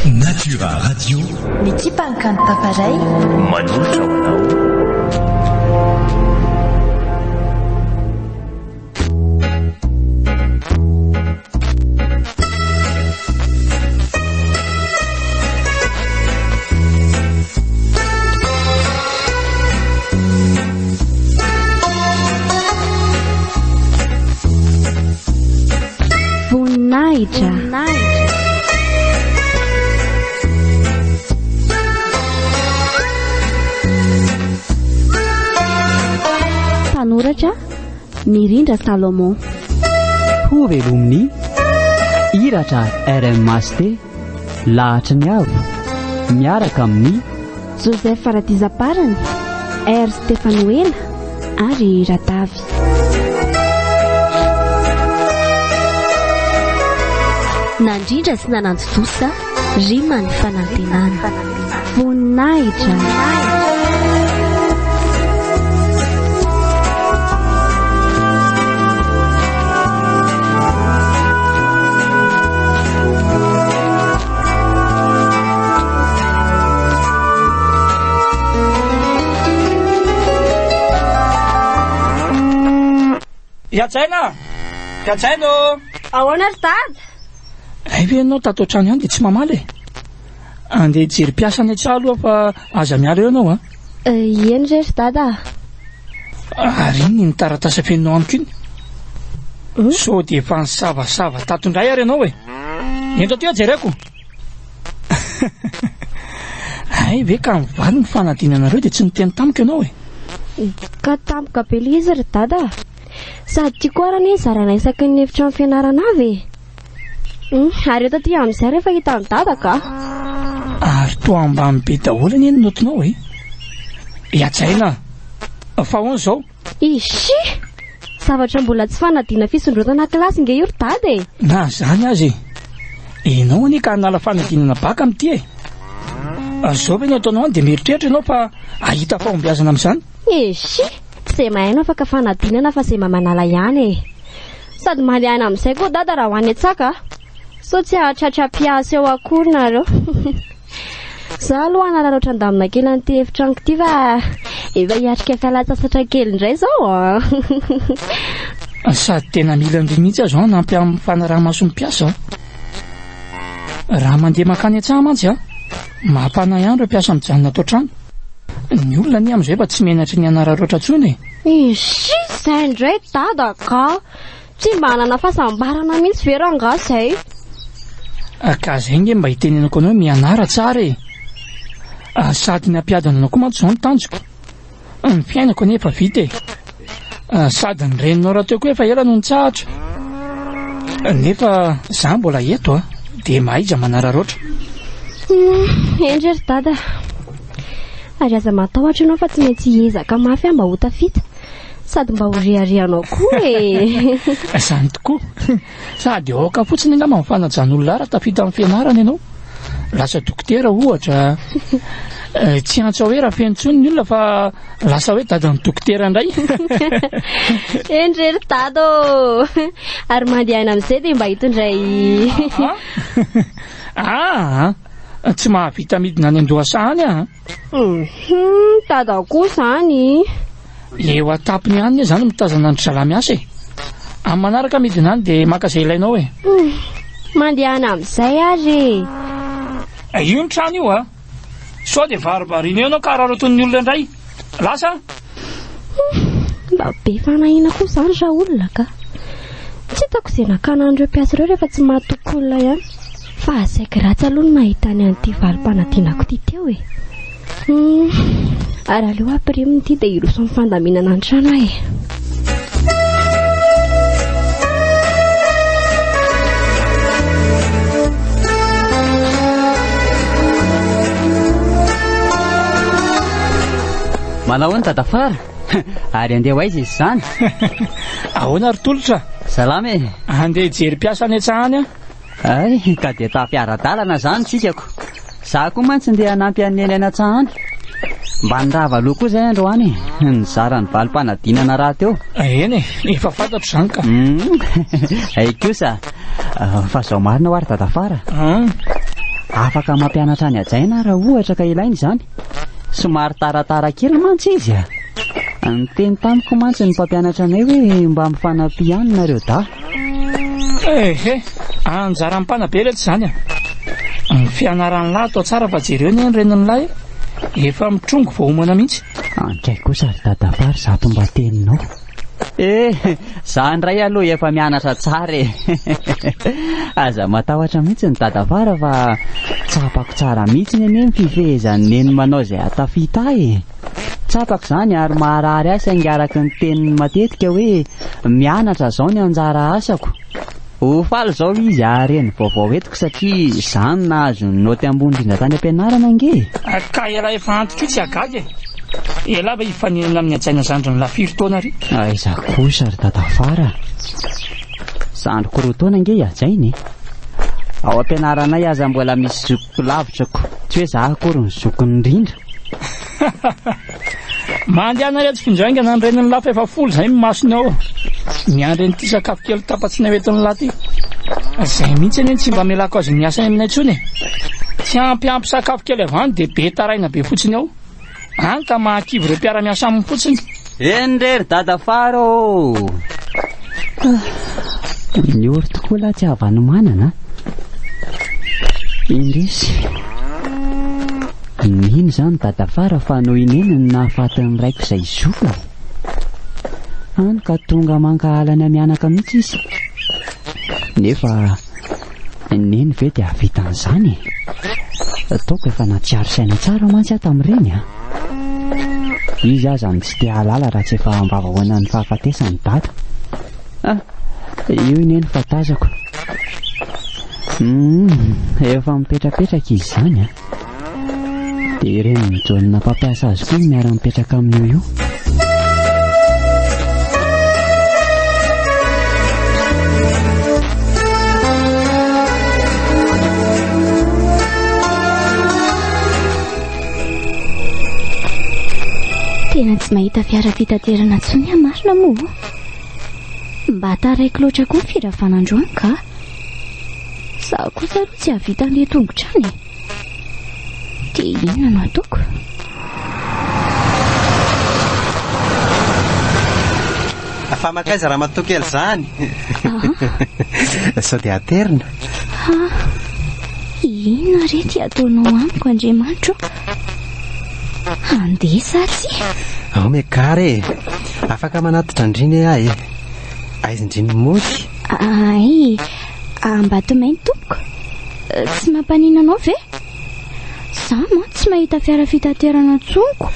Natura Radio. Mikipankany tafaray manolotra hoanao. Voninahitra. Panoratra Mirindra Salomon. Hovelominy Iratra RM Maste. Lahatra ny avo miaraka amin'ny Joseph Faratizaparany, R Stefanoela ary Ratavy. Nandrindra sy nananjotosa rima ny fanantenana. Voninahitra. Hiatsaina! Hiatsaino! Ahoana ry dada? Ve ianao tato an-trano ihany dia tsy mamaly e. Andeha hijery mpiasa any an-tsaha aloha fa aza miala eo ianao a. Eny re ry dada? Ary iny ny taratasy afeninao amiko iny. So dia efa nisavasava tato indray ary ianao e. Ento aty ajereko. Ve ka mivaly ny fanadinanareo dia tsy niteny tamiko ianao e. Ka tampoka be ilay izy ry dada. Sady tiako arany zaraina isaky ny efitra amin'ny fianarana avy e. Ary eto aty amin'izay rehefa hita amin'ny dada ka. Ary toa ambany be daholo ny eny notinao e. Hiatsaina! Fa hoana izao? Ishi! Zavatra mbola tsy fanadina fisondrotana kilasy nge io ry dada e. Na zany azy e. Ianao anie ka hanala fanadinana baka amin'ity e. Zao ve ny ataonao any dia mieritreritra ianao fa ahita fahombiazana amin'izany? Ishi! Tsy izay mahaino afaka fanadinana fa izay mamanala ihany e. Sady malihana amin'izay koa dada raha ho any an-tsaka. So tsy ahatratra mpiasa eo akory nareo. Za aloha anararaotra andamina kely an'ity efitraniko ity fa efa hiatrika fialan-tsasatra kely indray zao. Sady tena mila indray mihitsy azo nampy amin'ny fanaraha-mason'ny mpiasa. Raha mandeha makany an-tsaha mantsy mampana ihany ireo mpiasa mijanona ato an-trano. Ny olona ny amin'izay fa tsy menatry ny anararaotra intsony e. Ishi! Izay indray dada ka. Tsy mba hanana fahasambarana mihitsy vera nga izay. Ka izay nge mba hitenenako anao mianara tsara e. Sady ny ampiadana anao koa mantsy izao ny tanjoko. Ny fiainako nefa vita e. Sady ny reninao raha teo koa efa ela no nitsahatra. Nefa za mbola eto dia mahaiza manararoatra. Endry ry dada. Ary aza matahotra ianao fa tsy maintsy hiezaka mafy mba ho tafita. Sady mba ho riarianao koa e. Izany tokoa. Sady aoka fotsiny angamba mifanajan'olona raha tafita amin'ny fianarana ianao. Lasa dokotera ohatra. Tsy antso hoe raha fenontsony ny olona fa lasa hoe dadan'ny dokotera indray. Endry ry dada. Ary mandehana amin'izay dia mba hitondray. Tsy mahavita midina any an-dohasahany dada koa zany. Eo atapiny ihany zany mitazana andro zalamiasa e. Amin'ny manaraka midina any dia maka izay ilainao e. Mandehana amin'izay ary. Io ny trano io sao dia varivarina eo ianao ka raroton'ny olona indray. Lasa mba be fanahina koa zany raha olona ka. Tsy hitako izay nakana an'ireo mpiasa ireo rehefa tsy mahatoky olona ihany. Fa asaiko ratsy aloha ny mahita any an'ity valim-panadinako ity teo e. Ary aleo ampiriminy ity dia iroso amin'ny fandaminana ny trano e. Manao ny tadafara. Ary andeha ho aiza izy izany? Ahoana ry tolotra? Salama e. Andeha hijery mpiasa any an-tsahany Ay, ka dia tafiara-dalana izany tsikako. Za koa mantsy andeha hanampy an'ny eny an-tsahany. Mba nirava loha koa izay androany nizara ny valim-panadinana raha teo. Eny efa fantatro izany ka. Ay kosa fa zao marina ho ary dadafara. afaka mampianatra any ajaina raha ohatra ka ilainy izany. Somary taratara kely mantsy izy a. Ny teny tamiko mantsy ny mpampianatra anay hoe mba mifanampy nareo da. Anjara mpanabe reto izany a. Ny fianaran'ny lahy atao tsara fa jereo ny reniny lahy efa mitrongo vao homana mihitsy. Ankay kosa ry dadafary zato mba teninao. Zany ray aloha efa mianatra tsara e. Aza matahotra mihitsy ny dadafara fa tsapako tsara mihitsy anie ny fifehezany neny manao izay atafita e. Tsapako izany ary maharary ahy saingy araka ny teniny matetika hoe mianatra zao ny anjara asako. Ho faly zao izy areny vaovao etiko satria izany nahazo ny noty ambony indrindra tany am-pianarana nge. Ka ela efa antoko itsy agagy e. Ela va hifanenana amin'ny ajaina zandry ny lafiry taona ry. Aiza kosa ry dadafara. Zandriko roa taona nge ajainy. Ao am-pianaranay aza mbola misy zokiko lavitrako. Tsy hoe za akory ny zokony indrindra. Mandeha reto findraingana ny reniny lafa efa folo zay masony ao. Miandry n'ity sakafo kely tapatsina hoentin'ny lahy ty. Zay mihitsy anie tsy mba melako azy miasa aminay intsony e. Tsy ampiampy sakafo kely avany dia be taraina be fotsiny ao. Any ka mahakivy ireo mpiara-miasa aminy fotsiny. Eny ry dadafara ô. Ny ory tokoa laha tsy havany manana. Indrisy. Mino zany dadafara fa noho ineny ny nahafatan'ny raiko izay zoka. Any ka tonga mankahalany mianaka mihitsy izy. Nefa neny ve dia havitan'izany. Ataoko efa natsiaro saina tsara mantsy aho tamin'ireny a. Izy aza ny tsy te halala raha tsy efa ambavahoana ny fahafatesany dada. Io neny fatazako. Efa mipetrapetraka izy zany a. Dia ireny mijonona mpampiasa azy koa miara-mipetraka amin'io io. Tena tsy mahita fiara fitaterana intsony marina moa. Mba taraiko loatra koa ny firafanandroany ka. Za kosa aloha tsy havita an'ilay tongotra any. Dia inona no ataoko? Famakaiza raha matokely zany. Sao dia aterina. Inona rety ataonao amiko Andriamanitra? Andeha sa tsy? Mekare, afaka manatitra indriny ahy. Aiza indriny mody? Ay, Ambatomay tompoko. Tsy mampanina anao ve? Za moa tsy mahita fiara fitaterana tsonko.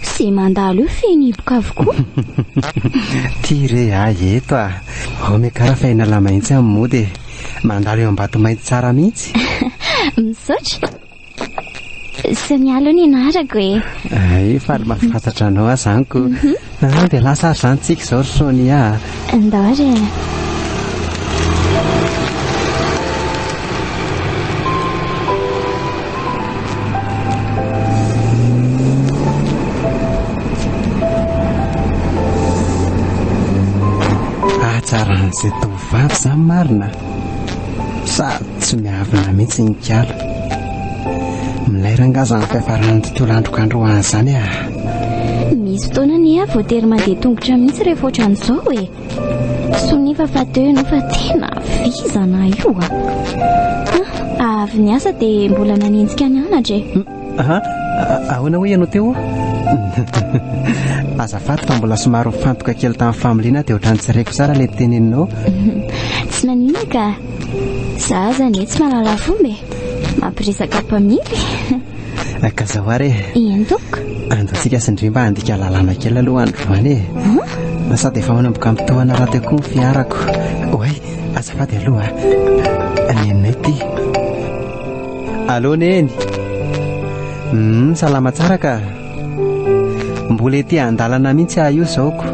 Sy mandalo io feno hiboka avokoa. Tire ahy eto a. Mekara fa ina lamaintsy amin'ny mody. Mandalo eo Ambatomay tsara mihitsy. Misaotra. Sy mialo ny narako e. Ay, faly mafantatra anao aho zaniko. Dia lasa zany tsika izao Sonia. Andao tsara n'izay tovavy zany marina. Sady tsy miavina mihitsy ny kala. Milairanga zany fiafarany tontolo androkandro any zany a. Misy fotoana ny a voatery mandeha tongotra mihitsy rehefa ohatran'izao e. Sonefa fa teo ianao fa tena vizana io a. Avy ny asa dia mbola nanenjika ny anatra e. Ahoana hoe ianao teo? Azafady fa mbola somary fantoka kely tamin'ny familiana dia ohatrany tsy reko tsara ilay teneninao. Tsy nanina ka. Za zany tsy mahalala fomba e. Mampiresaka mpamily. Ka zao ary. Ino tompoko? Andatsika sindrimba andika lalàna kely aloha androany e. Sady efa manamboka mitohana raha teo koa ny fiarako. Oay, azafady aloha. Neninay ty. Allo neny. Salama tsara ka. Mbola ety andalana mihitsy io zaoko.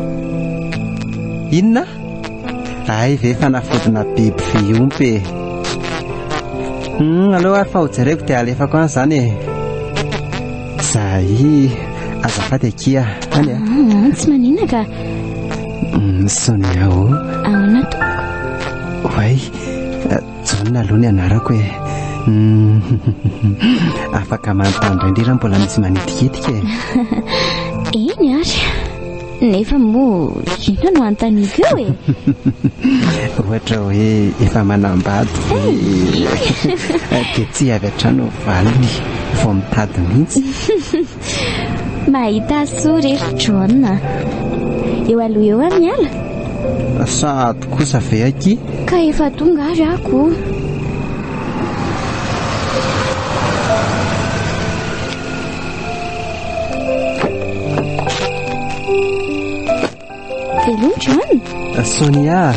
Inona? Ay ve fa nafodina biby fiompy. Allo ary fa hojereko dia alefako any zany e. Zay azafady akia any a. Tsy manina ka. Sonia o. Ahoana tompoko? Oay, Jona aloha ny anarako e. Afaka manontany indray raha mbola misy manitiketika e. Eny ary nefa moa ina no antaniko eo e. Ohatra hoe efa manambady dia tsy avy hatrano valiny vao mitady mihitsy. Mahita soa rery John. Eo aloha eo a miala. Sady kosa ve aky? Ka efa tonga ary ako. Hello John. Sonia.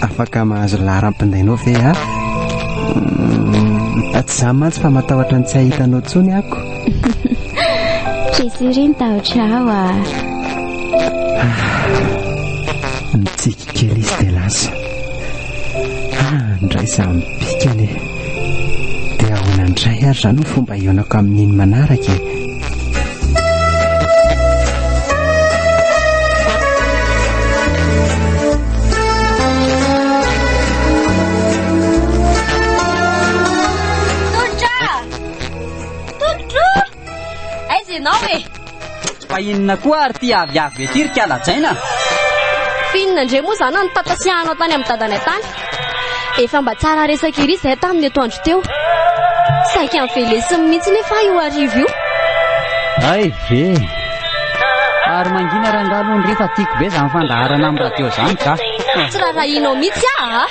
Afaka mahazo laharam-pindainao ve a? Tsy za mantsy fa matahotra ny tsy ahitanao tsony ako. Jesu ry nitahotra aho a. Mitsiky kely izy dia lasa. Ndray za mipikany. Dia ahoana indray ary zany ho fomba ionako amin'iny manaraka e. Fa inona koa ary ty aviavy ety ry kialajaina? Finina indray moa zany ny tatasiahanao tany amin'ny dadanay tany. Efa mba tsara resaka iry izay tamin'ny atoandro teo. Saika amin'ny velesiny mihitsy nefa io arivo io. Ay ve. Ary mangina rangalo ny rehefa tiako be izany fandaharana amin'ny radio zany ka. Tsy rarahinao mihitsy a.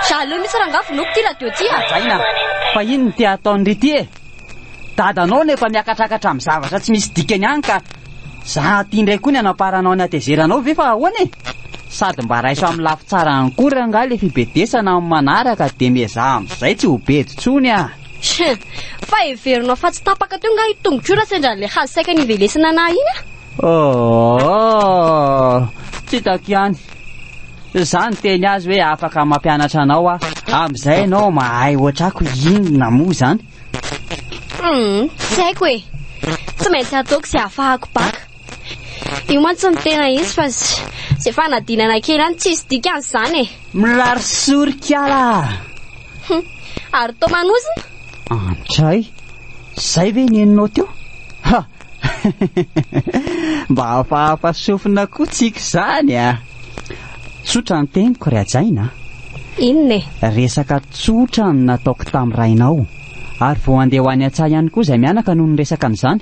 Zaleo misy rangafonoko ty radio ty a. Jaina, fa ino ny tia ataon'ry ty e? Dadanao nefa miakatrakatra amin'ny zavatra tsy misy dikany any ka za ty indray koa ny anaparanao ny atezeranao ve fa ahoana e? Sady mba raiso amin'ny lafy tsara any koa rangaly le fibedesana amin'ny manaraka dia miazaha amin'izay tsy ho bedintsony a. Fa heverinao fa tsy tapaka teo nga hitongotrora sendra le hazo saika ny velesina na iny a. Tsy tako ihany. Zany teny azy hoe afaka mampianatra anao a. Amin'izay ianao mahay ohatrako inona moa zany. Tsy haiko e. Tsy maintsy ataoko sy hafahako baka. Io mantsy ny tena izy fa izay fanadinana kely any tsisy dikany zany e. Mirary sorikiala. Ary tao manozina? Antray, zay ve nenonao teo? Mba hafahafa sofina koa tsika zany a. Tsotra ny teniko ry ajaina. Inona e? Resaka tsotra no nataoko tamin'ny rainao. Ary vao andeha ho any an-tsaha ihany koa izay mianaka noho ny resaka an'izany.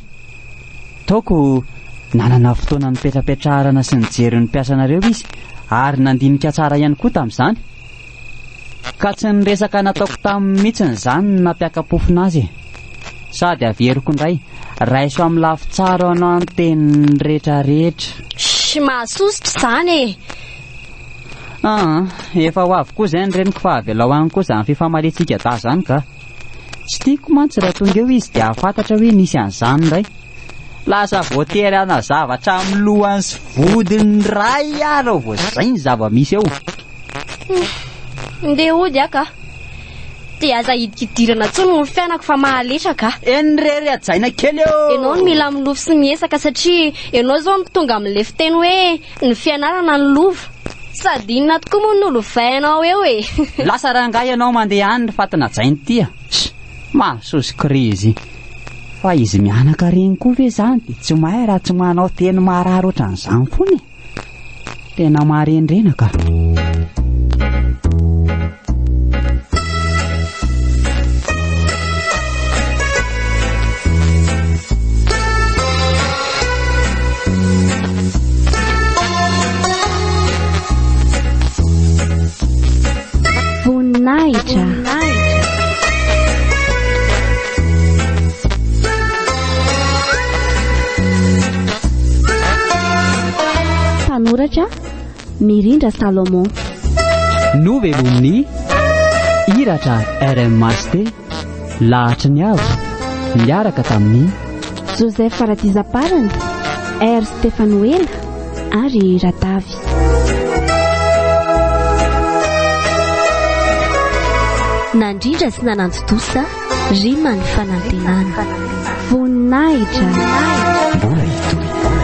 Taoko nanana fotoana nipetrapetraharana sy nijery ny mpiasanareo izy ary nandinika tsara ihany koa tamin'izany. Ka tsy ny resaka nataoko tamin'ny mihitsiny izany nampiakapofina azy. Sady averiko indray raiso amin'ny lafy tsara anao ny tenin'ny rehetrarehetra. Mahasositra zany e. Efa ho avy koa izay ny reniko fa avy alao any koa izany fifamaletsika da zany ka. Tsy tiako mantsy raha tonga eo izy dia hafantatra hoe nisy an'izany indray. Lasa voatery ana zavatra amin'ny lohany sy vodiny ray ary vao zay ny zava-misy eo. Ndeha ody aka. Dia aza hidikidirana tsony ny fianako fa mahaletra ka. Enrery ajaina kely eo. Ianao no mila milofo sy miesaka satria ianao zao no tonga amin'ilay fiteny hoe ny fianarana ny lova. Sady inona tokoa moa no lovainao eo e. Lasa rangahy ianao mandeha any ny fatana jainy ty a. Mahasosy krizy. Fa izy mianaka reny koa ve zany dia tsy mahay raha tsy manao teny marary ohatran'izany foana e. Tena maharenirena ka. Voninahitra. Panoratra Mirindra Salomon. Novelomny Iratra RMST Lahatra ny avo miaraka tamin'ny Joseph Faratizaparany, R Stefanoela ary Ratavy. Nandrindra sy nanantotosa Rima ny fanantenana. Voninahitra. Mbola hitohy.